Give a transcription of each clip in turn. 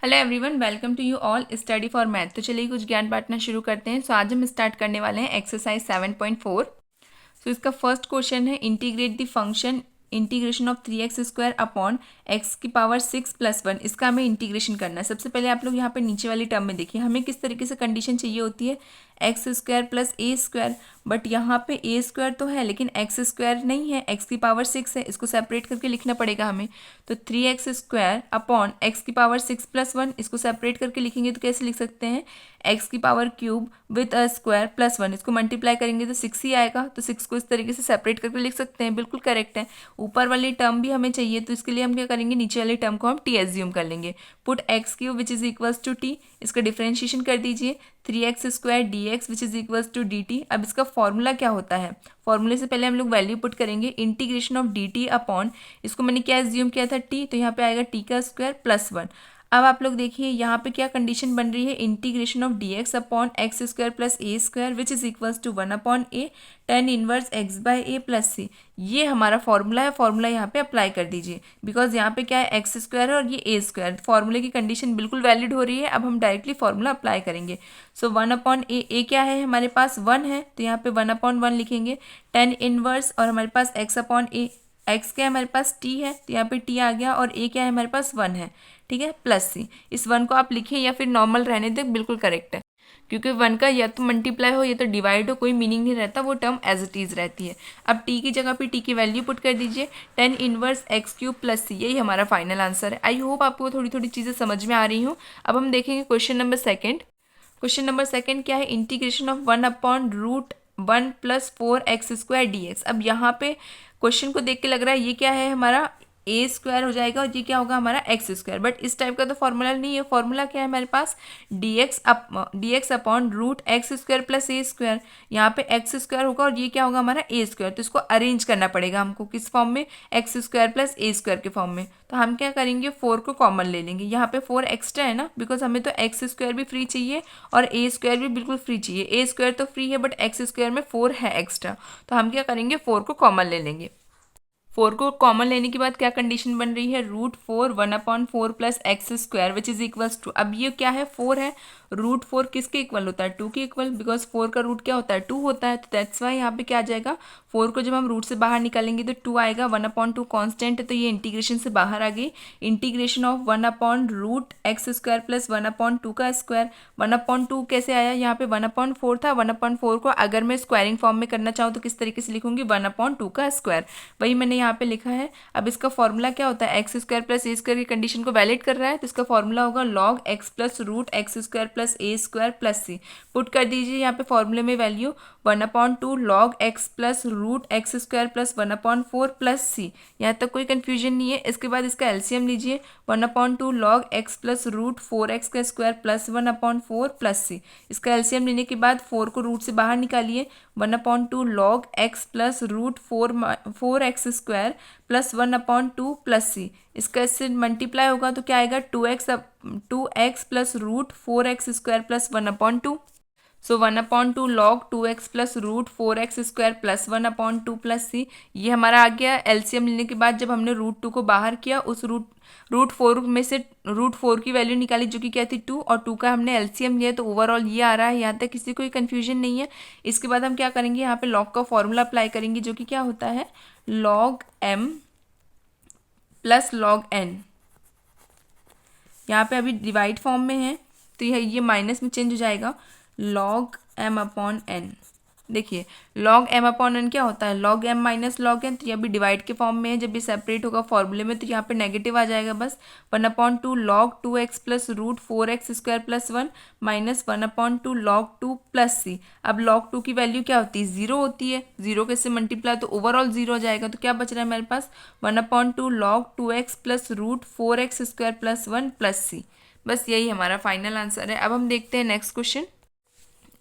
Hello everyone, welcome to you all study for math. तो चलिए कुछ ज्ञान बांटना शुरू करते हैं। सो आज हम स्टार्ट करने वाले हैं एक्सरसाइज 7.4। सो इसका फर्स्ट क्वेश्चन है integrate the function integration of 3x² upon x⁻6+1। इसका हमें इंटीग्रेशन करना है। सबसे पहले आप लोग यहाँ पे नीचे वाली टर्म में देखिए, हमें किस तरीके से कंडीशन चाहिए होती है, x² + a²। बट यहाँ पे a² तो है लेकिन x² नहीं है, x⁻6 है। इसको सेपरेट करके लिखना पड़ेगा हमें। तो 3x² अपॉन x⁻6+1, इसको सेपरेट करके लिखेंगे तो कैसे लिख सकते हैं, x³ विथ अ स्क्वायर +1। इसको मल्टीप्लाई करेंगे तो 6 ही आएगा। तो 6 को इस तरीके से सेपरेट करके लिख सकते हैं, बिल्कुल करेक्ट है। ऊपर वाली टर्म भी हमें चाहिए, तो इसके लिए हम क्या करेंगे, नीचे वाली टर्म को हम t एज्यूम कर लेंगे। Put x³ which is equals to t, इसका डिफरेंशिएशन कर दीजिए। 3x² dx which is equals to dt। अब इसका फॉर्मूला क्या होता है, फॉर्मूले से पहले हम लोग वैल्यू पुट करेंगे। इंटीग्रेशन ऑफ dt अपॉन, इसको मैंने क्या एज्यूम किया था, t, तो यहाँ पे आएगा t² +1। अब आप लोग देखिए यहाँ पे क्या कंडीशन बन रही है, integration of dx upon x² + a² which is equals to 1/a tan inverse x/a + c। ये हमारा फॉर्मूला है। फॉर्मूला यहाँ पे अप्लाई कर दीजिए, बिकॉज यहाँ पे क्या है, x² है और ये a²। फॉर्मूले की कंडीशन बिल्कुल वैलिड हो रही है। अब हम डायरेक्टली फॉर्मूला अप्लाई करेंगे। सो 1/a, a क्या है हमारे पास, 1 है, तो यहाँ पे 1/1 लिखेंगे। tan इनवर्स, और हमारे पास x/a, x क्या है हमारे पास, t है, तो यहाँ पे t आ गया, और a क्या है हमारे पास, 1 है, ठीक है, +c। इस 1 को आप लिखिए या फिर नॉर्मल रहने दें, बिल्कुल करेक्ट है, क्योंकि 1 का या तो मल्टीप्लाई हो या तो डिवाइड हो, कोई मीनिंग नहीं रहता, वो टर्म एज इट इज़ रहती है। अब t की जगह पे t की वैल्यू पुट कर दीजिए, tan इनवर्स x³ + c। यही हमारा फाइनल आंसर है। आई होप आपको थोड़ी थोड़ी चीज़ें समझ में आ रही हूँ। अब हम देखेंगे question number second. Question number second क्या है, इंटीग्रेशन ऑफ 1/√1 + 4x² dx। अब यहाँ पे क्वेश्चन को देख के लग रहा है ये क्या है हमारा, a² हो जाएगा और ये क्या होगा हमारा x²। बट इस टाइप का तो फॉर्मूला नहीं है। फॉर्मूला क्या है हमारे पास, dx अपॉन √x² + a²। यहाँ पे x² होगा और ये क्या होगा हमारा a²। तो इसको अरेंज करना पड़ेगा हमको, किस फॉर्म में, x² + a² के फॉर्म में। तो हम क्या करेंगे, 4 को कॉमन ले लेंगे। यहाँ पे 4 एक्स्ट्रा है ना, बिकॉज हमें तो x² भी फ्री चाहिए और a² भी बिल्कुल फ्री चाहिए। a² तो फ्री है बट x² में 4 है एक्स्ट्रा, तो हम क्या करेंगे, 4 को कॉमन ले लेंगे। 4 को कॉमन लेने के बाद क्या कंडीशन बन रही है, √4 1/4 + x² which is equals to, अब ये क्या है, 4 है। √4 किसके इक्वल होता है, 2 के इक्वल, बिकॉज 4 का रूट क्या होता है, 2 होता है। तो दैट्स वाई यहाँ पे क्या आ जाएगा, 4 को जब हम रूट से बाहर निकालेंगे तो 2 आएगा। 1/2 कॉन्स्टेंट है, तो ये इंटीग्रेशन से बाहर आ गई। इंटीग्रेशन ऑफ 1/√x² + 1/2 का स्क्वायर। 1/2 कैसे आया, यहाँ पे 1/4 था। 1/4 को अगर मैं स्क्वायरिंग फॉर्म में करना चाहूँ तो किस तरीके से लिखूंगी, 1/2 का स्क्वायर, वही मैंने यहाँ पे लिखा है। अब इसका फॉर्मूला क्या होता है, x² + a² की कंडीशन को वैलिड कर रहा है, तो इसका फॉर्मूला होगा log x + √x² + a² + c। Put कर दीजिए यहाँ पे फॉर्मूले में value, 1/2 log x + √x² + 1/4 + c। यहाँ तक कोई कंफ्यूजन नहीं है। इसके बाद इसका एलसीएम लीजिए, 1/2 log x + √4x² + 1/4 + c। इसका एलसीएम लेने के बाद 4 को रूट से बाहर निकालिए, 1/2 log x + √4x² + 1/2 + c। इसका इससे मल्टीप्लाई होगा तो क्या आएगा, 2x + √4x² + 1/2। सो 1/2 log 2x + √4x² + 1/2 + c। ये हमारा आ गया। एलसीएम लेने के बाद जब हमने √2 को बाहर किया, उस √4 में से √4 की वैल्यू निकाली जो कि क्या थी, 2, और 2 का हमने एलसीएम लिया, तो ओवरऑल ये आ रहा है। यहाँ तक किसी कोई कन्फ्यूजन नहीं है। इसके बाद हम क्या करेंगे, यहाँ पे log का फॉर्मूला अप्लाई करेंगे, जो कि क्या होता है, log m + log n। यहाँ पे अभी डिवाइड फॉर्म में है, तो ये माइनस में चेंज हो जाएगा, log m/n। देखिए log m/n क्या होता है, log m - log n। तो ये अभी डिवाइड के फॉर्म में है, जब ये सेपरेट होगा फॉर्मूले में तो यहाँ पे नेगेटिव आ जाएगा बस। 1/2 log 2x + √4x² + 1 - 1/2 log 2 + c। अब log 2 की वैल्यू क्या होती है, 0 होती है। 0 के से मल्टीप्लाई तो ओवरऑल 0 हो जाएगा। तो क्या बच रहा है हमारे पास, 1/2 log 2x + √4x² + 1 + c। बस यही हमारा फाइनल आंसर है। अब हम देखते हैं next question,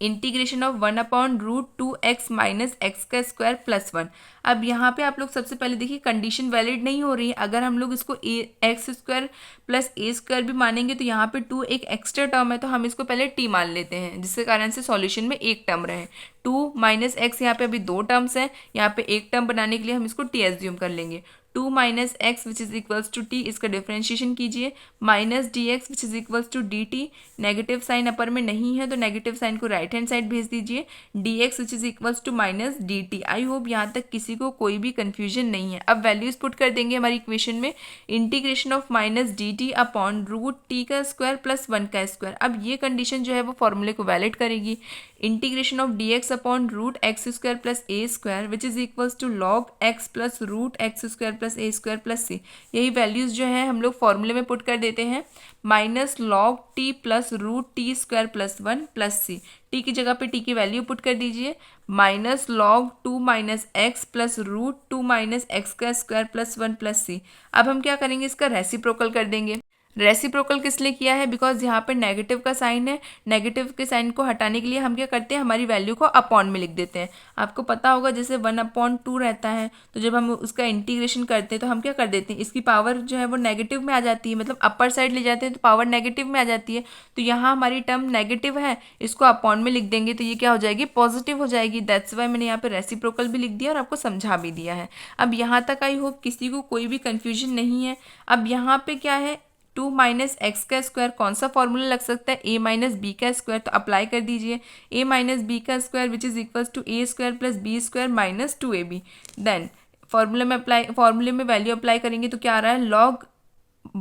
integration of 1/√2x - x² + 1। अब यहाँ पे आप लोग सबसे पहले देखिए कंडीशन वैलिड नहीं हो रही है। अगर हम लोग इसको x² + a² भी मानेंगे तो यहाँ पे 2 एक एक्स्ट्रा टर्म है, तो हम इसको पहले t मान लेते हैं, जिसके कारण से सॉल्यूशन में एक टर्म रहे। 2 - x, यहाँ पे अभी 2 टर्म्स हैं, यहाँ पे एक टर्म बनाने के लिए हम इसको t एज्यूम कर लेंगे। 2 minus x which is equals to T, इसका डिफ्रेंशिएशन कीजिए, minus d x which is equals to D t, negative sign upper में नहीं है तो नेगेटिव साइन को राइट हैंड साइड भेज दीजिए, d x which is equals to minus D t. I hope यहाँ तक किसी को कोई भी कन्फ्यूजन नहीं है। अब वैल्यूज पुट कर देंगे हमारी इक्वेशन में, integration of minus D T upon root T का स्क्वायर प्लस 1 का स्क्वायर। अब ये कंडीशन जो है वो फॉर्मूले को वैलिड करेगी। Integration of d x upon root x square plus A square which is equals to log x plus root x square plus A square plus सी। यही वैल्यूज जो है हम लोग फॉर्मूले में पुट कर देते हैं, minus log T plus root T square plus 1 plus सी। टी की जगह पे टी की वैल्यू पुट कर दीजिए, minus log 2 minus x plus root 2 minus x का स्क्वायर प्लस 1 प्लस सी। अब हम क्या करेंगे, इसका रेसिप्रोकल कर देंगे। रेसिप्रोकल किस लिए किया है, बिकॉज यहाँ पर नेगेटिव का साइन है, नेगेटिव के साइन को हटाने के लिए हम क्या करते हैं, हमारी वैल्यू को अपॉन में लिख देते हैं। आपको पता होगा जैसे 1/2 रहता है, तो जब हम उसका इंटीग्रेशन करते हैं तो हम क्या कर देते हैं, इसकी पावर जो है वो नेगेटिव में आ जाती है, मतलब अपर साइड ले जाते हैं तो पावर नेगेटिव में आ जाती है। तो यहाँ हमारी टर्म नेगेटिव है, इसको अपॉन में लिख देंगे तो ये क्या हो जाएगी, पॉजिटिव हो जाएगी। दैट्स वाई मैंने यहाँ पे रेसिप्रोकल भी लिख दिया और आपको समझा भी दिया है। अब यहाँ तक आई होप किसी को कोई भी कन्फ्यूजन नहीं है। अब यहाँ पे क्या है, 2 माइनस एक्स का स्क्वायर, कौन सा फॉर्मूला लग सकता है, ए माइनस बी का स्क्वायर, तो अप्लाई कर दीजिए, ए माइनस बी का square which is equals to A square plus B square minus 2ab। Then फॉर्मूले में वैल्यू अप्लाई करेंगे तो क्या आ रहा है, log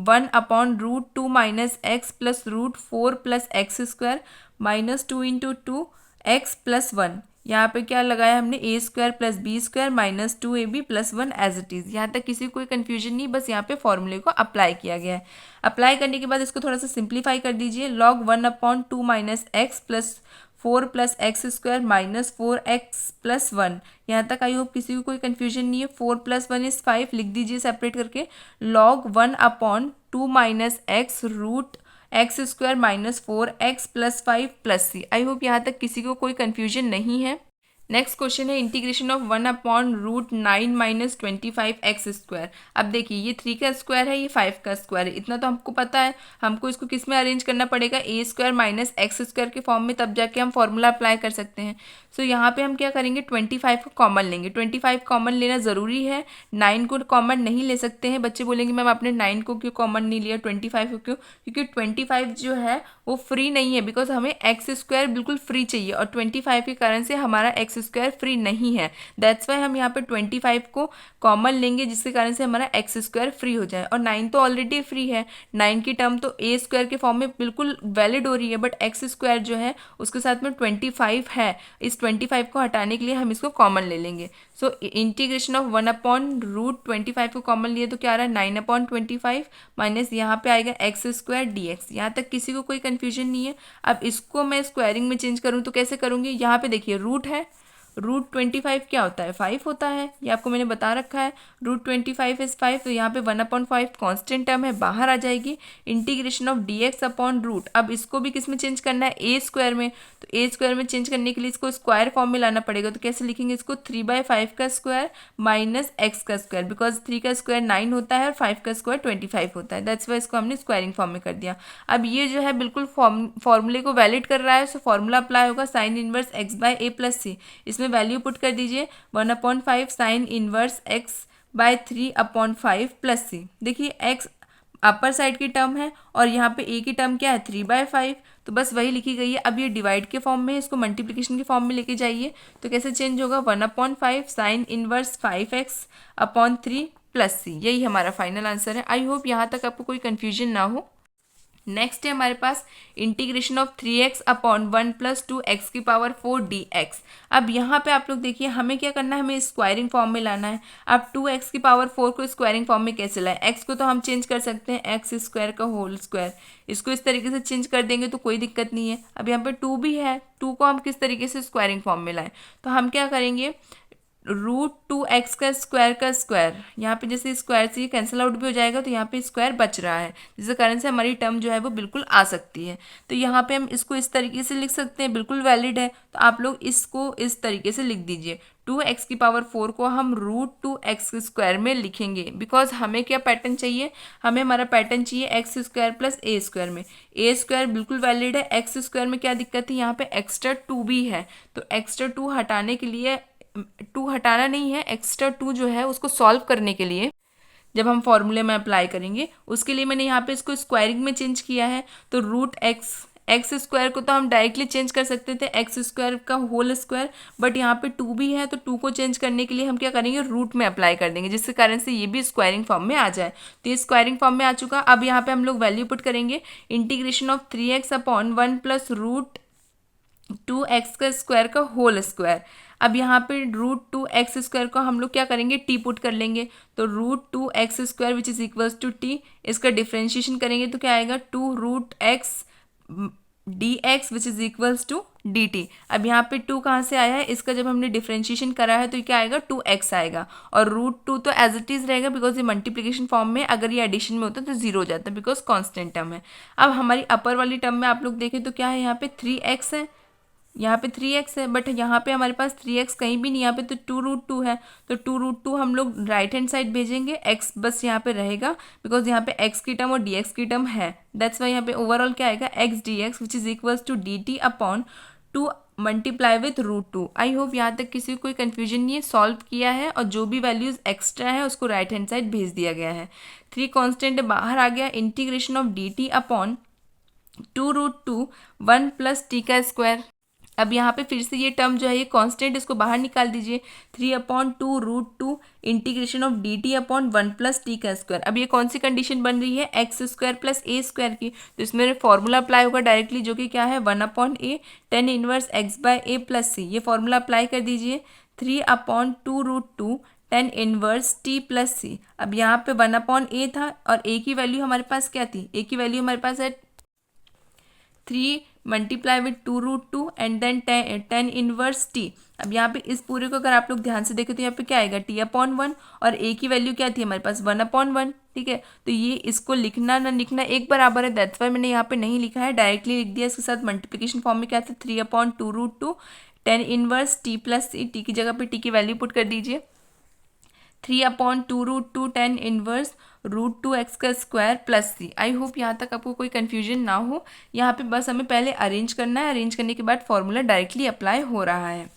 1 upon root 2 minus x plus root 4 plus x square minus 2 into 2 x plus 1। यहाँ पे क्या लगाया हमने, a square plus B square minus 2ab plus 1 as it is. यहाँ तक किसी को कोई कन्फ्यूजन नहीं, बस यहाँ पे फॉर्मूले को अप्लाई किया गया है। अप्लाई करने के बाद इसको थोड़ा सा सिंप्लीफाई कर दीजिए, log 1/2 minus x plus 4 plus x square minus 4x plus 1। यहाँ तक आई होप किसी को कोई कन्फ्यूजन नहीं है। 4 प्लस 1 इज 5, लिख दीजिए सेपरेट करके, log 1/2 minus X root x square minus 4x plus 5 plus C. I hope यहाँ तक किसी को कोई कन्फ्यूजन नहीं है। नेक्स्ट क्वेश्चन है integration of 1/√9 minus 25x square. अब देखिए ये 3 का स्क्वायर है, ये 5 का स्क्वायर है, इतना तो हमको पता है। हमको इसको किस में अरेंज करना पड़ेगा, ए स्क्वायर माइनस एक्स स्क्वायर के फॉर्म में, तब जाके हम फॉर्मूला अप्लाई कर सकते हैं। सो यहाँ पे हम क्या करेंगे, 25 को कॉमन लेंगे। 25 कॉमन लेना ज़रूरी है, 9 को कॉमन नहीं ले सकते हैं। बच्चे बोलेंगे मैम आपने 9 को क्यों कॉमन नहीं लिया, 25 को क्यों, क्योंकि 25 जो है वो फ्री नहीं है, बिकॉज हमें एक्स स्क्वायर बिल्कुल फ्री चाहिए और 25 के कारण से हमारा एक्स स्क्वायर फ्री नहीं है। दैट्स वाई हम यहाँ पे 25 को कॉमन लेंगे, जिसके कारण से हमारा एक्स स्क्वायर फ्री हो जाए। और 9 तो ऑलरेडी फ्री है, 9 की टर्म तो ए स्क्वायर के फॉर्म में बिल्कुल वैलिड हो रही है, बट एक्स स्क्वायर जो है उसके साथ में 25 है। इस 25 को हटाने के लिए हम इसको कॉमन ले लेंगे। सो इंटीग्रेशन ऑफ 1/√25 को कॉमन लिए तो क्या आ रहा है, 9/25 माइनस यहाँ पे आएगा एक्स स्क्वायर डी एक्स। यहाँ तक किसी को कोई कन्फ्यूजन नहीं है। अब इसको मैं स्क्वायरिंग में चेंज करूँ तो कैसे करूँगी, यहाँ पे देखिए रूट है, √25 क्या होता है, 5 होता है, ये आपको मैंने बता रखा है। √25 इज 5, तो यहाँ पे 1/5 कॉन्स्टेंट टर्म है, बाहर आ जाएगी। Integration of dx upon root, अब इसको भी किस में चेंज करना है, ए स्क्वायर में। तो ए स्क्वायर में चेंज करने के लिए इसको स्क्वायर फॉर्म में लाना पड़ेगा। तो कैसे लिखेंगे इसको, 3/5 का स्क्वायर माइनस एक्स का स्क्वायर, बिकॉज 3 का स्क्वायर 9 होता है और 5 का स्क्वायर 25 होता है। दैट्स वाई इसको हमने स्क्वायरिंग फॉर्म में कर दिया। अब ये जो है बिल्कुल फॉर्मूले को वैलिड कर रहा है, सो फॉर्मूला अप्लाई होगा sine inverse x by a plus C. इसमें वैल्यू पुट कर दीजिए, 1/5 sine inverse x by 3/5 plus C. देखिए x अपर साइड की टर्म है और यहाँ पे a की टर्म क्या है, 3/5, तो बस वही लिखी गई है। अब ये डिवाइड के फॉर्म में है, इसको मल्टीप्लिकेशन के फॉर्म में लेके जाइए तो कैसे चेंज होगा, 1/5 साइन इनवर्स 5x/3 प्लस सी। यही हमारा फाइनल आंसर है। आई होप यहाँ तक आपको कोई कन्फ्यूजन ना हो। नेक्स्ट है हमारे पास integration of 3x upon 1 plus 2x की पावर 4 dx। अब यहाँ पे आप लोग देखिए हमें क्या करना है, हमें स्क्वायरिंग फॉर्म में लाना है। अब 2x की पावर 4 को स्क्वायरिंग फॉर्म में कैसे लाएं, x को तो हम चेंज कर सकते हैं एक्स स्क्वायर का होल स्क्वायर, इसको इस तरीके से चेंज कर देंगे तो कोई दिक्कत नहीं है। अब यहाँ पे 2 भी है, 2 को हम किस तरीके से स्क्वायरिंग फॉर्म में लाएं, तो हम क्या करेंगे, √2x का स्क्वायर, यहाँ पे जैसे स्क्वायर से ये कैंसिल आउट भी हो जाएगा तो यहाँ पे स्क्वायर बच रहा है, जिसके कारण से हमारी टर्म जो है वो बिल्कुल आ सकती है। तो यहाँ पे हम इसको इस तरीके से लिख सकते हैं, बिल्कुल वैलिड है। तो आप लोग इसको इस तरीके से लिख दीजिए, 2x की पावर 4 को हम √2x स्क्वायर में लिखेंगे, बिकॉज हमें क्या पैटर्न चाहिए, हमें हमारा पैटर्न चाहिए एक्स स्क्वायर प्लस ए स्क्वायर में। ए स्क्वायर बिल्कुल वैलिड है, एक्स स्क्वायर में क्या दिक्कत है, यहाँ पे एक्स्ट्रा 2 भी है, तो एक्स्ट्रा 2 हटाने के लिए, 2 हटाना नहीं है, एक्स्ट्रा 2 जो है उसको सॉल्व करने के लिए जब हम फॉर्मूले में अप्लाई करेंगे। उसके लिए मैंने यहाँ पे इसको स्क्वायरिंग में चेंज किया है। तो रूट एक्स स्क्वायर को तो हम डायरेक्टली चेंज कर सकते थे एक्स स्क्वायर का होल स्क्वायर, बट यहाँ पे 2 भी है तो 2 को चेंज करने के लिए हम क्या करेंगे, रूट में अप्लाई कर देंगे, जिसके कारण से ये भी स्क्वायरिंग फॉर्म में आ जाए। तो ये स्क्वायरिंग फॉर्म में आ चुका। अब यहाँ पे हम लोग वैल्यू पुट करेंगे, integration of 3x upon 1 plus root 2x का स्क्वायर का होल स्क्वायर। अब यहाँ पे रूट 2x स्क्वायर को हम लोग क्या करेंगे, टी पुट कर लेंगे। तो root 2x square which is equals to T, इसका डिफ्रेंशिएशन करेंगे तो क्या आएगा, 2 root X D x which is equals to D T. अब यहाँ पे 2 कहाँ से आया है, इसका जब हमने डिफ्रेंशिएशन करा है तो ये क्या आएगा, 2x आएगा। और रूट 2 तो एज इट इज रहेगा बिकॉज ये मल्टीप्लिकेशन फॉर्म में, अगर ये एडिशन में होता तो 0 हो जाता बिकॉज कांस्टेंट टर्म है। अब हमारी अपर वाली टर्म में आप लोग देखें तो क्या है, यहाँ पे 3x है, यहाँ पे 3x है, बट यहाँ पे हमारे पास 3x कहीं भी नहीं, यहाँ पे तो 2 रूट 2 है। तो 2 रूट 2 हम लोग राइट हैंड साइड भेजेंगे, x बस यहाँ पे रहेगा बिकॉज यहाँ पे x की टर्म और dx की टर्म है। दैट्स वाई यहाँ पे ओवरऑल क्या आएगा, x dx which is equals to dt upon 2 multiply with root 2। I hope यहाँ तक किसी को कोई कन्फ्यूजन नहीं है, सॉल्व किया है और जो भी वैल्यूज एक्स्ट्रा है उसको राइट हैंड साइड भेज दिया गया है। 3 कॉन्स्टेंट बाहर आ गया, integration of dt upon 2 root 2 1 plus T का स्क्वायर। अब यहाँ पे फिर से ये टर्म जो है ये कांस्टेंट, इसको बाहर निकाल दीजिए, 3 upon 2 root 2 integration of D T upon 1 plus T का स्क्वायर। अब ये कौन सी कंडीशन बन रही है, एक्स स्क्वायर प्लस ए स्क्वायर की, तो इसमें फॉर्मूला अप्लाई होगा डायरेक्टली, जो कि क्या है 1 upon A tan inverse X by A plus C. ये फॉर्मूला अप्लाई कर दीजिए, 3 upon 2 root 2 tan inverse T plus सी। अब यहाँ पे 1 अपॉन ए था और ए की वैल्यू हमारे पास क्या थी, ए की वैल्यू हमारे पास है 3 multiply with 2 root 2 and then tan inverse T. अब यहाँ पे इस पूरे को अगर आप लोग ध्यान से देखें तो यहाँ पे क्या आएगा, टी अपॉन 1 और ए की वैल्यू क्या थी हमारे पास 1 अपॉन 1। ठीक है, तो ये इसको लिखना ना लिखना एक बराबर है, दैट्स वाई मैंने यहाँ पे नहीं लिखा है, डायरेक्टली लिख दिया। इसके साथ मल्टीप्लिकेशन फॉर्म में क्या था, 3 upon 2 root 2 tan inverse T plus सी, टी की जगह पे टी की वैल्यू पुट कर दीजिए, 3 upon 2 root 2 tan inverse root 2 X का square plus C. I hope यहाँ तक आपको कोई कन्फ्यूजन ना हो। यहाँ पे बस हमें पहले अरेंज करना है, अरेंज करने के बाद फॉर्मूला डायरेक्टली अप्लाई हो रहा है।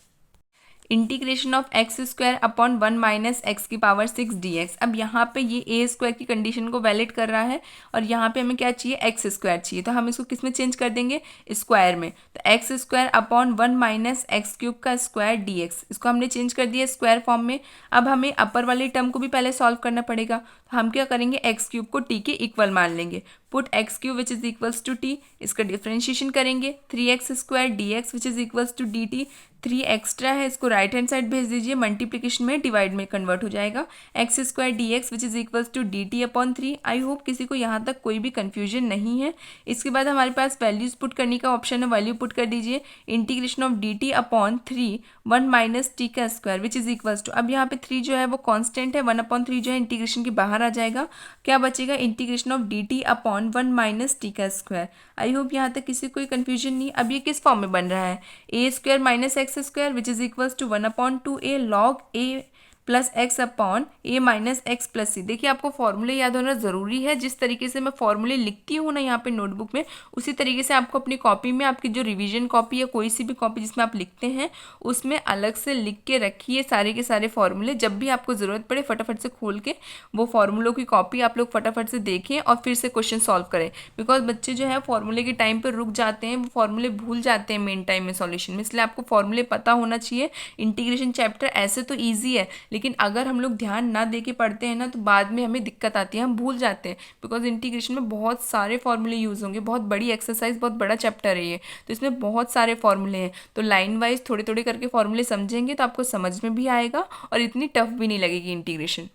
Integration of X square upon 1 minus x की पावर 6 dx। अब यहाँ पे ये ए स्क्वायर की कंडीशन को वैलिड कर रहा है और यहाँ पे हमें क्या चाहिए, एक्स स्क्वायर चाहिए, तो हम इसको किस में चेंज कर देंगे, स्क्वायर में। तो x square upon 1 minus X cube का स्क्वायर dx, इसको हमने चेंज कर दिया स्क्वायर फॉर्म में। अब हमें अपर वाली टर्म को भी पहले सॉल्व करना पड़ेगा, तो हम क्या करेंगे, एक्स क्यूब को टी के इक्वल मान लेंगे, put X cube which is equals to T, इसका डिफ्रेंशिएशन करेंगे, 3x square D x which is equals to D T. 3 extra है, इसको राइट हैंड साइड भेज दीजिए, मल्टीप्लिकेशन में डिवाइड में कन्वर्ट हो जाएगा, X square D x which is equals to D T upon 3। I hope किसी को यहाँ तक कोई भी कन्फ्यूजन नहीं है। इसके बाद हमारे पास वैल्यूज पुट करने का ऑप्शन है, वैल्यू पुट कर दीजिए, integration of D T upon 3 1 minus T का square which is equals to, अब यहाँ पे 3 जो है वो कॉन्स्टेंट है, 1 अपॉन 3 जो है इंटीग्रेशन के बाहर आ जाएगा, क्या बचेगा, integration of D T upon 1 minus T का स्क्वायर। आई होप यहाँ तक किसी कोई कन्फ्यूजन नहीं। अब ये किस फॉर्म में बन रहा है, A square minus X square which is equals to 1 upon 2a log A plus X upon A minus x plus C. देखिए आपको फॉर्मूले याद होना ज़रूरी है, जिस तरीके से मैं फॉर्मूले लिखती हूँ ना यहाँ पे नोटबुक में, उसी तरीके से आपको अपनी कॉपी में, आपकी जो रिवीजन कॉपी या कोई सी भी कॉपी जिसमें आप लिखते हैं उसमें अलग से लिख के रखिए सारे के सारे फॉर्मूले। जब भी आपको ज़रूरत पड़े फटाफट से खोल के वो फॉर्मूलों की कॉपी आप लोग फटाफट से देखें और फिर से क्वेश्चन सॉल्व करें, बिकॉज बच्चे जो है फॉर्मूले के टाइम पर रुक जाते हैं, वो फॉर्मूले भूल जाते हैं मेन टाइम में सॉल्यूशन में, इसलिए आपको फॉर्मूले पता होना चाहिए। इंटीग्रेशन चैप्टर ऐसे तो ईजी है, लेकिन अगर हम लोग ध्यान ना दे के पढ़ते हैं ना तो बाद में हमें दिक्कत आती है, हम भूल जाते हैं, बिकॉज इंटीग्रेशन में बहुत सारे फॉर्मूले यूज़ होंगे, बहुत बड़ी एक्सरसाइज, बहुत बड़ा चैप्टर है ये, तो इसमें बहुत सारे फॉर्मूले हैं, तो लाइन वाइज थोड़े थोड़े करके फॉर्मूले समझेंगे तो आपको समझ में भी आएगा और इतनी टफ भी नहीं लगेगी इंटीग्रेशन।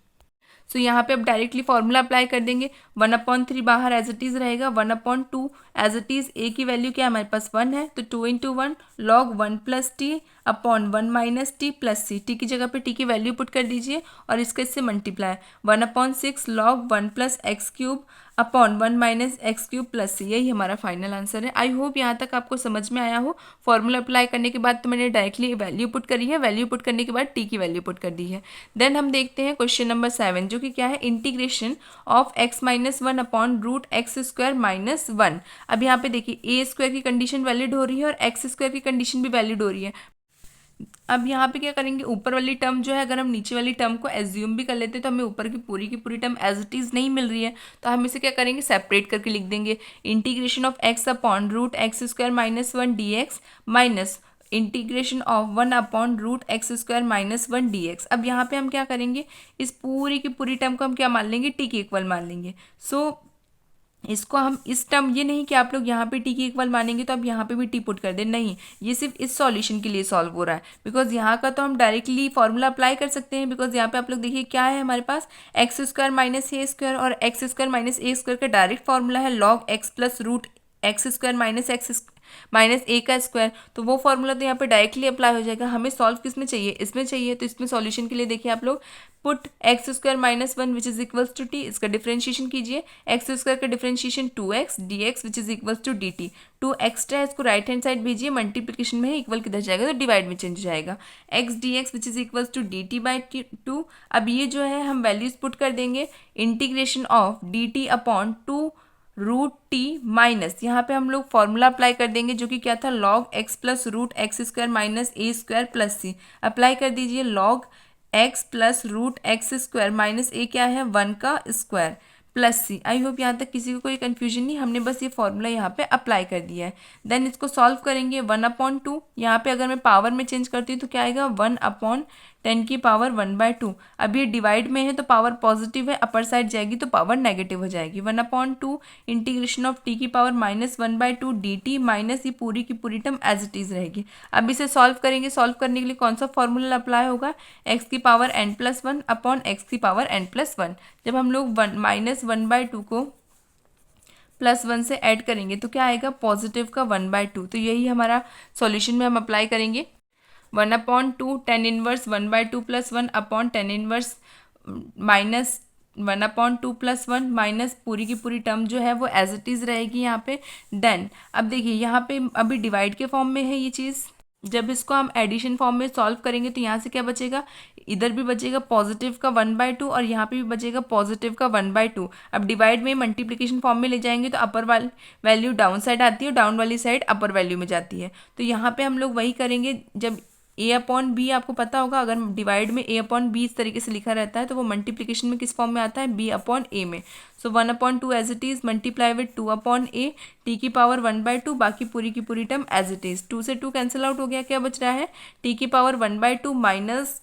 सो यहाँ पे अब डायरेक्टली फॉर्मूला अप्लाई कर देंगे, 1 अपॉन 3 बाहर एज इट इज़ रहेगा, 1 अपॉन 2 एज इट इज़, ए की वैल्यू क्या है हमारे पास 1 है, तो 2 into 1 log 1 plus T upon 1 minus T plus सी, टी की जगह पे टी की वैल्यू पुट कर दीजिए और इसका इससे मल्टीप्लाई, 1 अपॉन 6 log 1 plus X cube upon 1 minus X cube plus सी। यही हमारा फाइनल आंसर है। आई होप यहाँ तक आपको समझ में आया हो। फॉर्मूला अप्लाई करने के बाद तो मैंने डायरेक्टली वैल्यू पुट करी है, वैल्यू पुट करने के बाद टी की वैल्यू पुट कर दी है। देन हम देखते हैं क्वेश्चन नंबर 7, जो कि क्या है, integration of X minus 1 upon root x square minus 1। अब यहाँ पे देखिए ए स्क्वायर की कंडीशन वैलिड हो रही है और एक्स स्क्वायर की कंडीशन भी वैलिड हो रही है, अब यहाँ पे क्या करेंगे, ऊपर वाली टर्म जो है अगर हम नीचे वाली टर्म को एज्यूम भी कर लेते हैं तो हमें ऊपर की पूरी टर्म एज इट इज़ नहीं मिल रही है, तो हम इसे क्या करेंगे, सेपरेट करके लिख देंगे। Integration of X upon root x square minus one D X minus integration of one upon root x square minus one D X. अब यहाँ पे हम क्या करेंगे, इस पूरी की पूरी टर्म को हम क्या मान लेंगे, टी के इक्वल मान लेंगे। सो इसको हम इस टर्म, ये नहीं कि आप लोग यहाँ पे टी की इक्वल मानेंगे तो आप यहाँ पे भी टी पुट कर दें, नहीं, ये सिर्फ इस सॉल्यूशन के लिए सॉल्व हो रहा है। बिकॉज यहाँ का तो हम डायरेक्टली फॉर्मूला अप्लाई कर सकते हैं, बिकॉज यहाँ पे आप लोग देखिए क्या है हमारे पास, X square minus A square, और X square minus A square का डायरेक्ट फॉर्मूला है log x plus root x square minus A का स्क्वायर। तो वो फॉर्मूला तो यहाँ पे डायरेक्टली अप्लाई हो जाएगा। हमें सॉल्व किस में चाहिए, इसमें चाहिए। तो इसमें सॉल्यूशन के लिए देखिए आप लोग, put X square minus one which is equals to T, इसका डिफरेंशिएशन कीजिए। एक्स स्क्वायर का differentiation 2x dx which is equals to dt। 2 extra है, इसको राइट हैंड साइड भेजिए, मल्टीप्लिकेशन में है, इक्वल किधर जाएगा तो डिवाइड में चेंज हो जाएगा। X dx which is equals to dt by 2। अब ये जो है हम वैल्यूज पुट कर देंगे, integration of dt upon 2 root T minus, यहाँ पे हम लोग फॉर्मूला अप्लाई कर देंगे जो कि क्या था, log x plus root x square minus A square plus C. Apply कर दीजिए, log x plus root x square minus A क्या है, 1 का square plus C. I hope यहाँ तक किसी को कोई कन्फ्यूजन नहीं, हमने बस ये फॉर्मूला यहाँ पे अप्लाई कर दिया है। देन इसको सॉल्व करेंगे, 1/2, यहाँ पे अगर मैं पावर में चेंज करती हूँ तो क्या आएगा, 1/10 की पावर 1/2। अब ये डिवाइड में है तो पावर पॉजिटिव है, अपर साइड जाएगी तो पावर नेगेटिव हो जाएगी। 1/2 इंटीग्रेशन ऑफ टी की पावर -1/2 dt माइनस ये पूरी की पूरी टर्म एज इट इज रहेगी। अब इसे सॉल्व करेंगे, सॉल्व करने के लिए कौन सा फॉर्मूला अप्लाई होगा, एक्स की पावर n+1 अपॉन एक्स की पावर n+1। जब हम लोग -1/2 को +1 से ऐड करेंगे तो क्या आएगा, पॉजिटिव का 1/2। तो यही हमारा सॉल्यूशन में हम अप्लाई करेंगे। 1/2 tan inverse 1/2 plus 1 upon tan inverse minus 1/2 plus 1 minus पूरी की पूरी टर्म जो है वो एज इट इज़ रहेगी यहाँ पे। देन अब देखिए यहाँ पे अभी डिवाइड के फॉर्म में है ये चीज़, जब इसको हम एडिशन फॉर्म में सॉल्व करेंगे तो यहाँ से क्या बचेगा, इधर भी बचेगा पॉजिटिव का 1/2 और यहाँ पे भी बचेगा पॉजिटिव का 1/2। अब डिवाइड में मल्टीप्लिकेशन फॉर्म में ले जाएंगे तो अपर वाली वैल्यू डाउन साइड आती है, डाउन वाली साइड अपर वैल्यू में जाती है। तो यहाँ पे हम लोग वही करेंगे, जब a/b आपको पता होगा, अगर डिवाइड में a/b इस तरीके से लिखा रहता है तो वो मल्टीप्लिकेशन में किस फॉर्म में आता है, b/a में। So 1/2 as it is multiply with 2/a, t की पावर 1/2, बाकी पूरी की पूरी टर्म एज इट इज़। 2 से 2 कैंसिल आउट हो गया, क्या बच रहा है, t की power 1/2 minus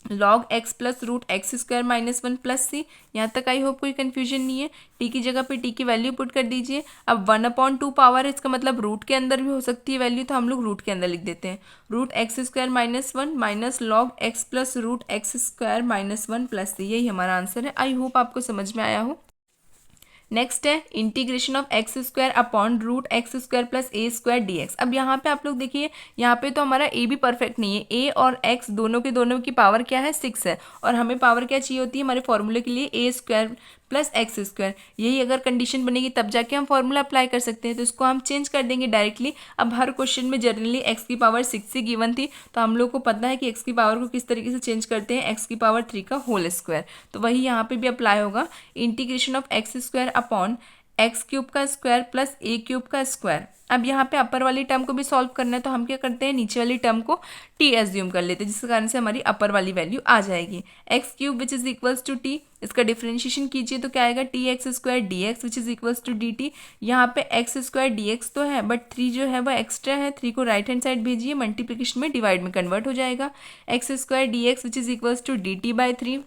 log x plus root x square minus 1 plus C. यहाँ तक आई होप कोई कन्फ्यूजन नहीं है। टी की जगह पे टी की वैल्यू पुट कर दीजिए। अब 1/2 पावर है, इसका मतलब रूट के अंदर भी हो सकती है वैल्यू, तो हम लोग रूट के अंदर लिख देते हैं। Root x square minus 1 minus log x plus root x square minus 1 plus सी, यही हमारा आंसर है। आई होप आपको समझ में आया हो। नेक्स्ट है integration of X square upon root x square plus A square D X. अब यहाँ पे आप लोग देखिए, यहाँ पे तो हमारा ए भी परफेक्ट नहीं है, ए और एक्स दोनों के दोनों की पावर क्या है, 6 है, और हमें पावर क्या चाहिए होती है हमारे फॉर्मूले के लिए, ए स्क्वायर प्लस एक्स स्क्वायर। यही अगर कंडीशन बनेगी तब जाके हम फॉर्मूला अप्लाई कर सकते हैं, तो इसको हम चेंज कर देंगे डायरेक्टली। अब हर क्वेश्चन में जनरली एक्स की पावर 6 ही गिवन थी, तो हम लोग को पता है कि एक्स की पावर को किस तरीके से चेंज करते हैं, एक्स की पावर 3 का होल स्क्वायर। तो वही यहाँ पे भी अप्लाई होगा, integration of X square upon x cube का स्क्वायर प्लस ए क्यूब का स्क्वायर। अब यहाँ पे अपर वाली टर्म को भी सॉल्व करना है, तो हम क्या करते हैं, नीचे वाली टर्म को टी एज्यूम कर लेते हैं, जिसके कारण से हमारी अपर वाली वैल्यू आ जाएगी। X cube which is equals to T, इसका डिफरेंशिएशन कीजिए तो क्या आएगा, T X square D x which is equals to D T. यहाँ पे एक्स स्क्वायर डी एक्स तो है, बट 3 जो है वो एक्स्ट्रा है, 3 को राइट हैंड साइड भेजिए, मल्टीप्लिकेशन में डिवाइड में कन्वर्ट हो जाएगा। X square D x which is equals to D T by 3।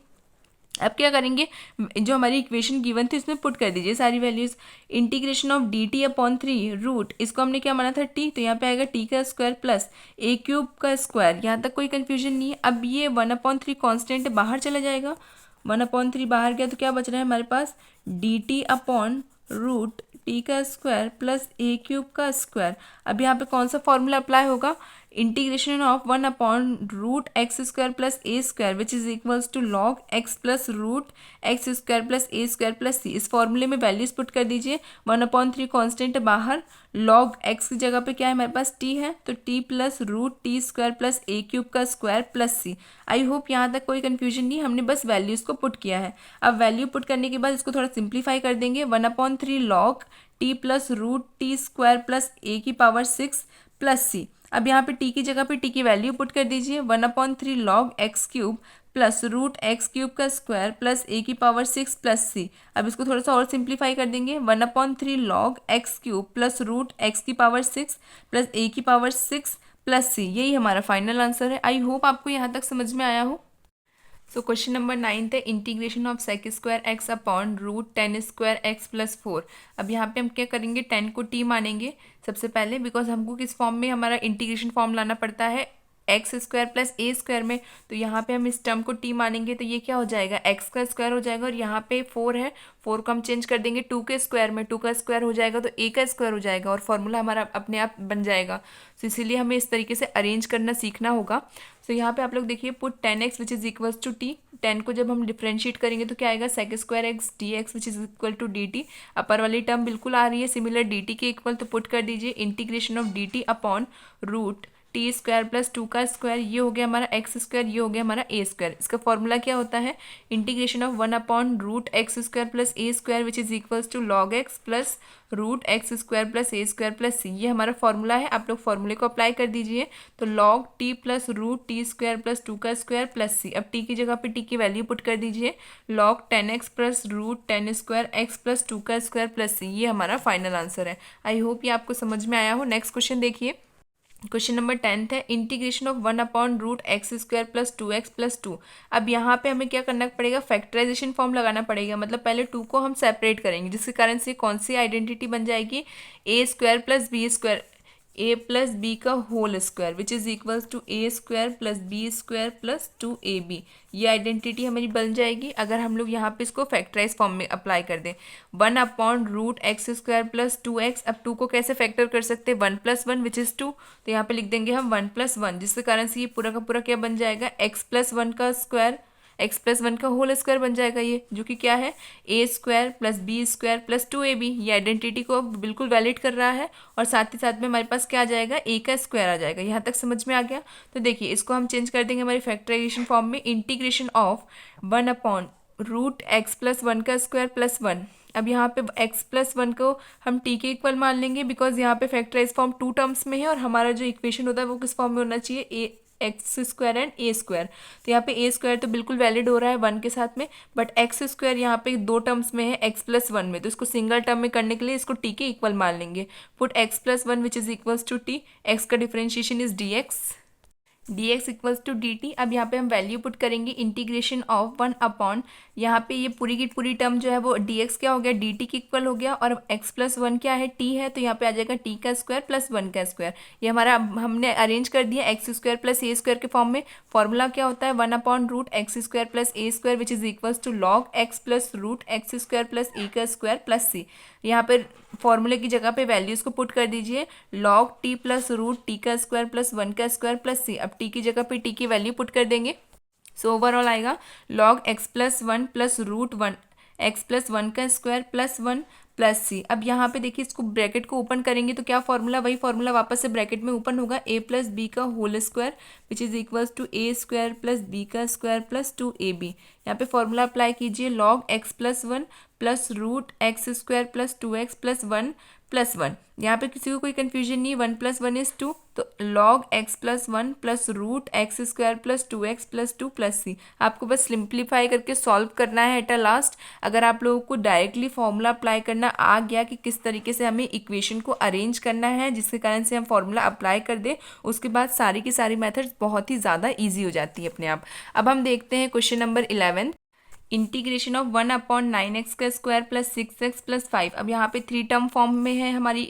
अब क्या करेंगे, जो हमारी इक्वेशन गिवन थी उसमें पुट कर दीजिए सारी values. Integration of D T upon 3 root, इसको हमने क्या माना था, टी, तो यहाँ पे आएगा टी का स्क्वायर प्लस ए क्यूब का स्क्वायर। यहाँ तक कोई कन्फ्यूजन नहीं है। अब ये 1/3 कॉन्स्टेंट बाहर चला जाएगा, 1/3 बाहर गया तो क्या बच रहा है हमारे पास, D T upon root T का स्क्वायर प्लस ए क्यूब का स्क्वायर। अब यहाँ पे कौन सा फॉर्मूला अप्लाई होगा, इंटीग्रेशन ऑफ 1/रूट X square plus A square which is equals to log x plus root x square plus A square plus C. इस फॉर्मूले में वैल्यूज पुट कर दीजिए, 1/3 कॉन्स्टेंट बाहर, लॉग एक्स की जगह पे क्या है हमारे पास, टी है, तो T plus root T square plus A cube का square plus C. I hope यहाँ तक कोई कन्फ्यूजन नहीं, हमने बस वैल्यूज को पुट किया है। अब वैल्यू पुट करने के बाद इसको थोड़ा सिंप्लीफाई कर देंगे, 1/3 log T plus root T square plus A की पावर 6 प्लस सी। अब यहाँ पे टी की जगह पे टी की वैल्यू पुट कर दीजिए, 1/3 log x cube plus root X cube का स्क्वायर प्लस ए की पावर 6 प्लस सी। अब इसको थोड़ा सा और सिंप्लीफाई कर देंगे, 1/3 log x cube plus root X की पावर 6 प्लस ए की पावर 6 प्लस सी। यही हमारा फाइनल आंसर है। आई होप आपको यहाँ तक समझ में आया हो। सो क्वेश्चन नंबर 9 है integration of sec square X upon root 10 square X plus 4। अब यहाँ पे हम क्या करेंगे, 10 को टी मानेंगे सबसे पहले, बिकॉज हमको किस फॉर्म में हमारा इंटीग्रेशन फॉर्म लाना पड़ता है, एक्स स्क्वायर प्लस ए स्क्वायर में। तो यहाँ पे हम इस टर्म को टी मानेंगे तो ये क्या हो जाएगा, एक्स का स्क्वायर हो जाएगा, और यहाँ पे 4 है, 4 को हम चेंज कर देंगे 2 के स्क्वायर में, 2 का स्क्वायर हो जाएगा तो ए का स्क्वायर हो जाएगा, और फॉर्मूला हमारा अपने आप बन जाएगा। तो इसीलिए हमें इस तरीके से अरेंज करना सीखना होगा। तो यहाँ पे आप लोग देखिए, put 10x which is equals to T. 10 को जब हम डिफ्रेंशिएट करेंगे तो क्या आएगा, sec square X D x which is equal to D T. Upper वाली टर्म बिल्कुल आ रही है सिमिलर डी टी के इक्वल, तो पुट कर दीजिए integration of D T upon root T square plus 2 का स्क्वायर, ये हो गया हमारा एक्स स्क्वायर, ये हो गया हमारा ए स्क्वायर। इसका फॉर्मूला क्या होता है, इंटीग्रेशन ऑफ 1/रूट X square plus A square which is equals to log x plus root x square plus A square plus C. ये हमारा फॉर्मूला है, आप लोग फॉर्मूले को अप्लाई कर दीजिए। तो log T plus root T square plus 2 का स्क्वायर प्लस सी। अब टी की जगह पे टी की वैल्यू पुट कर दीजिए, log 10x plus root 10 square X plus 2 का स्क्वायर प्लस सी। ये हमारा फाइनल आंसर है। आई होप ये आपको समझ में आया हो। नेक्स्ट क्वेश्चन देखिए, क्वेश्चन नंबर 10 है इंटीग्रेशन ऑफ 1/रूट X square plus 2x plus 2। अब यहाँ पे हमें क्या करना पड़ेगा, फैक्टराइजेशन फॉर्म लगाना पड़ेगा, मतलब पहले 2 को हम सेपरेट करेंगे, जिसके कारण से कौन सी आइडेंटिटी बन जाएगी, A square plus B square, A plus B का whole square which is equals to A square plus B square plus 2ab। ये आइडेंटिटी हमारी बन जाएगी अगर हम लोग यहाँ पे इसको फैक्टराइज फॉर्म में अप्लाई कर दें। 1/रूट एक्स स्क्वायर प्लस 2x। अब 2 को कैसे फैक्टर कर सकते हैं, 1 + 1 विच इज़ 2, तो यहाँ पे लिख देंगे हम 1 + 1, जिसके कारण से ये पूरा का पूरा क्या बन जाएगा, x + 1 का स्क्वायर, x + 1 का होल स्क्वायर बन जाएगा, ये जो कि क्या है, A square plus B square plus 2ab। ये आइडेंटिटी को बिल्कुल वैलिड कर रहा है, और साथ ही साथ में हमारे पास क्या आ जाएगा, ए का स्क्वायर आ जाएगा। यहाँ तक समझ में आ गया। तो देखिए इसको हम चेंज कर देंगे हमारी फैक्टराइजेशन फॉर्म में, इंटीग्रेशन ऑफ 1/रूट एक्स प्लस 1 का स्क्वायर प्लस 1। अब यहाँ पे x + 1 को हम t के इक्वल मान लेंगे, बिकॉज यहाँ पे फैक्टराइज फॉर्म 2 टर्म्स में है, और हमारा जो इक्वेशन होता है वो किस फॉर्म में होना चाहिए, A X square and A square. तो यहाँ पे ए स्क्वायर तो बिल्कुल वैलिड हो रहा है 1 के साथ में, बट एक्स स्क्वायर यहाँ पे 2 टर्म्स में है, x + 1 में, तो इसको सिंगल टर्म में करने के लिए इसको t के इक्वल मान लेंगे। Put x + 1 which is equals to t, x का differentiation is dx, dx equals to dt। अब यहाँ पे हम वैल्यू पुट करेंगे, इंटीग्रेशन ऑफ 1/, यहाँ पे ये पूरी की पूरी टर्म जो है वो dx क्या हो गया, dt के इक्वल हो गया, और x + 1 क्या है, t है, तो यहाँ पे आ जाएगा t का स्क्वायर प्लस 1 का स्क्वायर। ये हमारा हमने अरेंज कर दिया एक्स स्क्वायर प्लस ए स्क्वायर के फॉर्म में। फॉर्मूला क्या होता है, 1/रूट X square plus A square which is equals to log x plus root x square plus A का स्क्वायर प्लस सी। यहाँ पर फॉर्मूले की जगह पे वैल्यूज को पुट कर दीजिए, log T plus root T का स्क्वायर प्लस 1 का स्क्वायर प्लस सी। अब टी की जगह पे टी की वैल्यू पुट कर देंगे, सो ओवरऑल आएगा log x + 1 plus root 1 X plus 1 का स्क्वायर प्लस 1 प्लस सी। अब यहाँ पे देखिए इसको ब्रैकेट को ओपन करेंगे तो क्या फॉर्मूला, वही फॉर्मूला वापस से ब्रैकेट में ओपन होगा, a प्लस बी का whole square which is equals to A square plus B का स्क्वायर प्लस 2ab। यहाँ पे फॉर्मूला अप्लाई कीजिए, log x + 1 plus root x square plus 2x plus 1 plus 1। यहाँ पे किसी को कोई कन्फ्यूजन नहीं, 1 + 1 इज 2, तो log x + 1 plus root x square plus 2x plus 2 plus C. आपको बस सिंप्लीफाई करके सॉल्व करना है एट अ लास्ट। अगर आप लोगों को डायरेक्टली फॉर्मूला अप्लाई करना आ गया कि किस तरीके से हमें इक्वेशन को अरेंज करना है, जिसके कारण से हम फॉर्मूला अप्लाई कर दें, उसके बाद सारी की सारी मेथड्स बहुत ही ज़्यादा ईजी हो जाती है अपने आप। अब हम देखते हैं question number 11, integration of 1/9x का स्क्वायर प्लस 6x प्लस 5। अब यहाँ पे 3 टर्म फॉर्म में है हमारी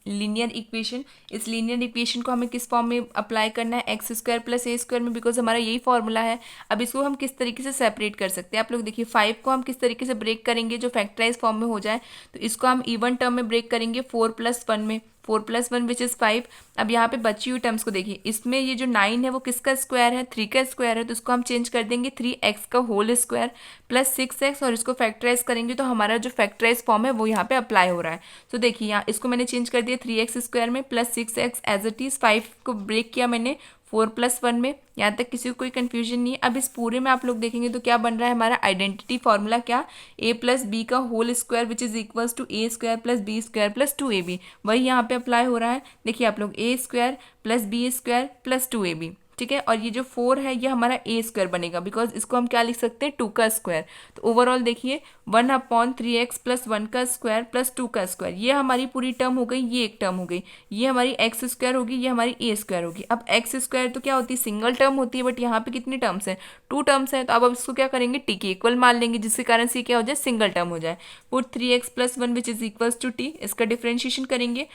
लीनियर इक्वेशन। इस लीनियर इक्वेशन को हमें किस फॉर्म में अप्लाई करना है, एक्स स्क्वायर प्लस ए स्क्वायर में, बिकॉज हमारा यही फॉर्मूला है। अब इसको हम किस तरीके से सेपरेट कर सकते हैं, आप लोग देखिए 5 को हम किस तरीके से ब्रेक करेंगे जो फैक्टराइज फॉर्म में हो जाए, तो इसको हम इवन टर्म में ब्रेक करेंगे 4 + 1 में, 4 + 1 विच इज़ 5। अब यहाँ पे बची हुई टर्म्स को देखिए, इसमें ये जो 9 है वो किसका स्क्वायर है, 3 का स्क्वायर है, तो इसको हम चेंज कर देंगे 3x का होल स्क्वायर प्लस 6x, और इसको फैक्टराइज करेंगे तो हमारा जो फैक्टराइज फॉर्म है वो यहाँ पे अप्लाई हो रहा है। तो देखिए यहाँ इसको मैंने चेंज कर दिया 3x स्क्वायर में plus 6x as it is, 5 को ब्रेक किया मैंने 4+1 में। यहाँ तक किसी को कोई कन्फ्यूजन नहीं है। अब इस पूरे में आप लोग देखेंगे तो क्या बन रहा है हमारा आइडेंटिटी फॉर्मूला, क्या, a प्लस बी का whole square which is equals to A square plus B square plus 2ab। वही यहाँ पे अप्लाई हो रहा है। देखिए आप लोग, a square plus B square plus 2ab, ठीक है। और ये जो 4 है ये हमारा ए स्क्वायर बनेगा, बिकॉज इसको हम क्या लिख सकते हैं, 2 का स्क्वायर। तो ओवरऑल देखिए 1/3x प्लस 1 का स्क्वायर प्लस 2 का स्क्वायर, ये हमारी पूरी टर्म हो गई, ये एक टर्म हो गई, ये हमारी एक्स स्क्वायर होगी, ये हमारी ए स्क्वायर होगी। अब एक्स स्क्वायर तो क्या होती है, सिंगल टर्म होती है, बट यहाँ पे कितनी टर्म्स हैं, 2 टर्म्स हैं। तो अब इसको क्या करेंगे, टी के इक्वल मान लेंगे, जिसके कारण से क्या हो जाए, सिंगल टर्म हो जाए। Put 3x plus 1 which is equals to T, इसका डिफ्रेंशिएशन करेंगे।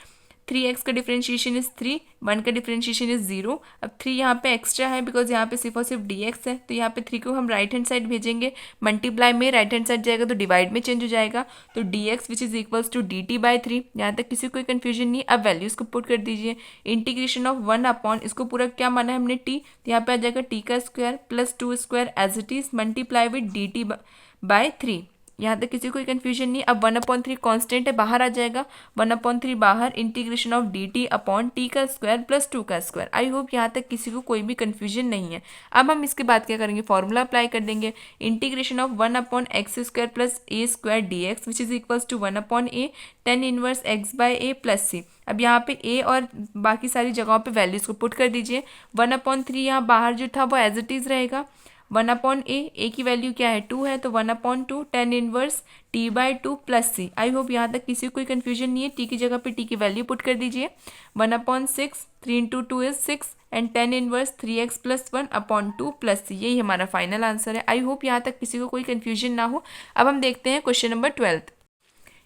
3x का डिफ्रेंशिएशन इज 3, 1 का डिफ्रेंशिएशन इज 0। अब 3 यहाँ पे एक्स्ट्रा है बिकॉज यहाँ पे सिर्फ और सिर्फ dx है, तो यहाँ पे 3 को हम राइट हैंड साइड भेजेंगे, मल्टीप्लाई में राइट हैंड साइड जाएगा तो डिवाइड में चेंज हो जाएगा। तो dx which is equals to dt/3। यहाँ तक किसी को कोई कन्फ्यूजन नहीं। अब वैल्यूज को पुट कर दीजिए। इंटीग्रेशन ऑफ 1 इसको पूरा क्या माना है हमने, t, तो यहाँ पे आ जाएगा t का square plus 2 square as it is multiply with dt/3। यहाँ तक किसी को कोई कन्फ्यूजन नहीं। अब 1/3 कांस्टेंट है, बाहर आ जाएगा, 1/3 बाहर, integration of dt upon T का स्क्वायर प्लस 2 का स्क्वायर। आई होप यहाँ तक किसी को कोई भी कन्फ्यूजन नहीं है। अब हम इसके बाद क्या करेंगे, फॉर्मूला अप्लाई कर देंगे। Integration of 1/x² plus a square D x which is equals to 1/a tan inverse x/a plus c। अब यहाँ पे a और बाकी सारी जगहों पे वैल्यूज को पुट कर दीजिए। 1/3 यहाँ बाहर जो था वो एज इट इज रहेगा। 1/a की वैल्यू क्या है, 2 है, तो 1/2 tan inverse t/2 plus c। आई होप यहाँ तक किसी को कोई कन्फ्यूजन नहीं है। t की जगह पे t की वैल्यू पुट कर दीजिए। 1/6, 3 into 2 is 6 and tan inverse 3x plus 1/2 plus c। यही हमारा फाइनल आंसर है। आई होप यहाँ तक किसी को कोई कन्फ्यूजन ना हो। अब हम देखते हैं question number 12।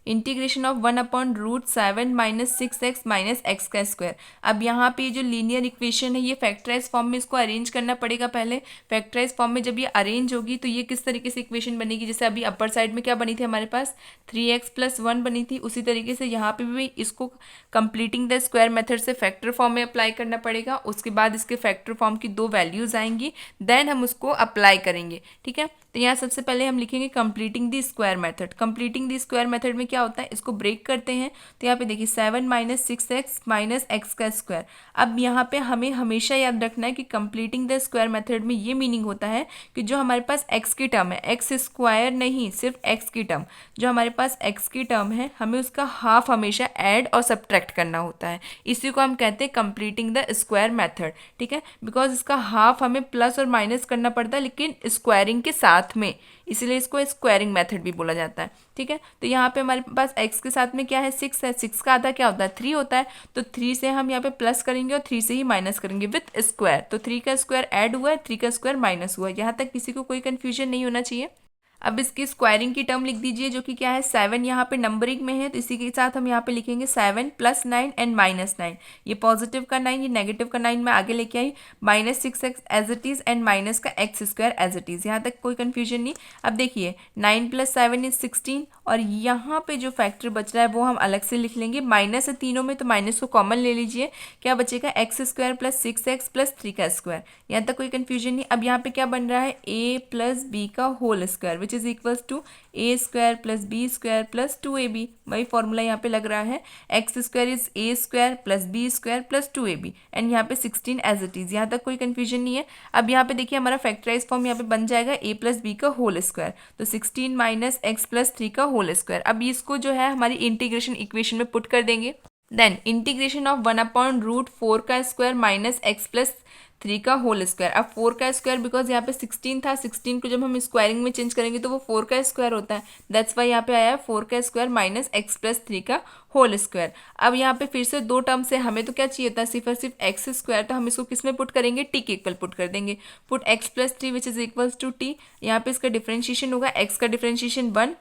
Integration of 1/√7 minus 6x minus x का स्क्वायर। अब यहाँ पे जो लीनियर इक्वेशन है ये फैक्टराइज फॉर्म में इसको अरेंज करना पड़ेगा। पहले फैक्टराइज फॉर्म में जब ये अरेंज होगी तो ये किस तरीके से इक्वेशन बनेगी, जैसे अभी अपर साइड में क्या बनी थी हमारे पास, 3x प्लस 1 बनी थी, उसी तरीके से यहाँ पे भी इसको कंप्लीटिंग द स्क्वायर मेथड से फैक्टर फॉर्म में अप्लाई करना पड़ेगा। उसके बाद इसके फैक्टर फॉर्म की 2 वैल्यूज आएंगी, देन हम उसको अप्लाई करेंगे, ठीक है। तो यहाँ सबसे पहले हम लिखेंगे completing the square method. Completing the square method में क्या होता है, इसको ब्रेक करते हैं। तो यहाँ पे देखिए 7 माइनस 6x माइनस एक्स का स्क्वायर। अब यहाँ पे हमें हमेशा याद रखना है कि कंप्लीटिंग द स्क्वायर मेथड में ये मीनिंग होता है कि जो हमारे पास x की टर्म है, एक्स स्क्वायर नहीं, सिर्फ x की टर्म, जो हमारे पास x की टर्म है हमें उसका हाफ हमेशा ऐड और सब्ट्रैक्ट करना होता है। इसी को हम कहते हैं कंप्लीटिंग द स्क्वायर मेथड, ठीक है। बिकॉज इसका हाफ हमें प्लस और माइनस करना पड़ता है लेकिन स्क्वायरिंग के साथ में, इसलिए इसको स्क्वायरिंग मेथड भी बोला जाता है, ठीक है। तो यहाँ पे हमारे पास x के साथ में क्या है, 6 है, 6 का आधा क्या होता है, 3 होता है। तो 3 से हम यहाँ पे प्लस करेंगे और 3 से ही माइनस करेंगे विथ स्क्वायर। तो 3 का स्क्वायर ऐड हुआ है, 3 का स्क्वायर माइनस हुआ है। यहाँ तक किसी को कोई कन्फ्यूजन नहीं होना चाहिए। अब इसकी स्क्वायरिंग की टर्म लिख दीजिए जो कि क्या है, 7 यहाँ पे नंबरिंग में है, तो इसी के साथ हम यहाँ पे लिखेंगे 7 प्लस 9 एंड माइनस 9। ये पॉजिटिव का 9, ये नेगेटिव का 9 मैं आगे लेके आई, minus 6x as it is and minus का X square as it is. यहाँ तक कोई कन्फ्यूजन नहीं। अब देखिए 9 प्लस 7 इज 16 और यहाँ पे जो फैक्टर बच रहा है वो हम अलग से लिख लेंगे। माइनस है तीनों में तो माइनस को कॉमन ले लीजिए, क्या बचेगा, x square plus 6x plus 3 का स्क्वायर। यहाँ तक कोई कन्फ्यूजन नहीं। अब यहाँ पे क्या बन रहा है, a प्लस बी का whole square which is equals to a square plus B square plus 2ab। वही फॉर्मूला यहाँ पे लग रहा है, X square is a square plus B square plus 2ab and यहाँ पे 16 एज इट इज। यहाँ तक कोई कन्फ्यूजन नहीं है। अब यहाँ पे देखिए हमारा फैक्टराइज फॉर्म यहाँ पे बन जाएगा a प्लस बी का होल स्क्वायर, तो 16 माइनस एक्स प्लस 3 का होल स्क्वायर। अब इसको जो है हमारी इंटीग्रेशन इक्वेशन में पुट कर देंगे। देन इंटीग्रेशन ऑफ 1/√4 का स्क्वायर माइनस एक्स प्लस 3 का होल स्क्वायर। अब 4 का स्क्वायर बिकॉज यहाँ पे 16 था, 16 को जब हम स्क्वायरिंग में चेंज करेंगे तो वो 4 का स्क्वायर होता है, दैट्स वाई यहाँ पे आया है 4 का स्क्वायर माइनस एक्स प्लस 3 का होल स्क्वायर। अब यहाँ पे फिर से 2 टर्म से हमें तो क्या चाहिए होता है, सिर्फ और सिर्फ एक्स स्क्वायर, तो हम इसको किस में पुट करेंगे, टी के इक्वल पुट कर देंगे। Put x plus 3 which is equals to t. यहाँ पे इसका डिफ्रेंशिएशन होगा, एक्स का डिफ्रेंशिएशन 1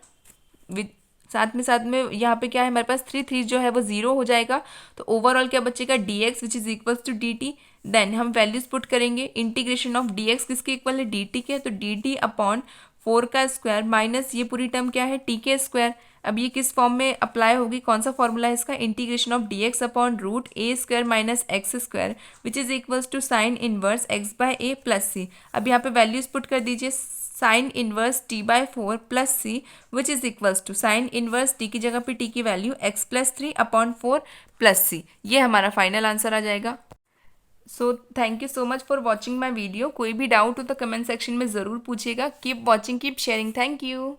विद साथ में यहाँ पे क्या है हमारे पास 3 जो है वो 0 हो जाएगा। तो ओवरऑल क्या बचेगा, dx which is equals to dt। Then हम वैल्यूज पुट करेंगे। इंटीग्रेशन ऑफ dx किसके इक्वल है, dt के, तो dt अपॉन 4 का स्क्वायर माइनस ये पूरी टर्म क्या है, t के स्क्वायर। अब ये किस फॉर्म में अप्लाई होगी, कौन सा फॉर्मूला है इसका, integration of dx upon root a square minus X square which is equals to sine inverse x/a plus c। अब यहाँ पे वैल्यूज पुट कर दीजिए, sine inverse t/4 plus C which is equals to sine inverse t की जगह पे t की value x plus 3 upon 4 plus C. ये हमारा फाइनल आंसर आ जाएगा। So thank you so much for watching my video. कोई भी डाउट हो तो कमेंट सेक्शन में ज़रूर पूछिएगा। Keep watching, keep sharing. Thank you.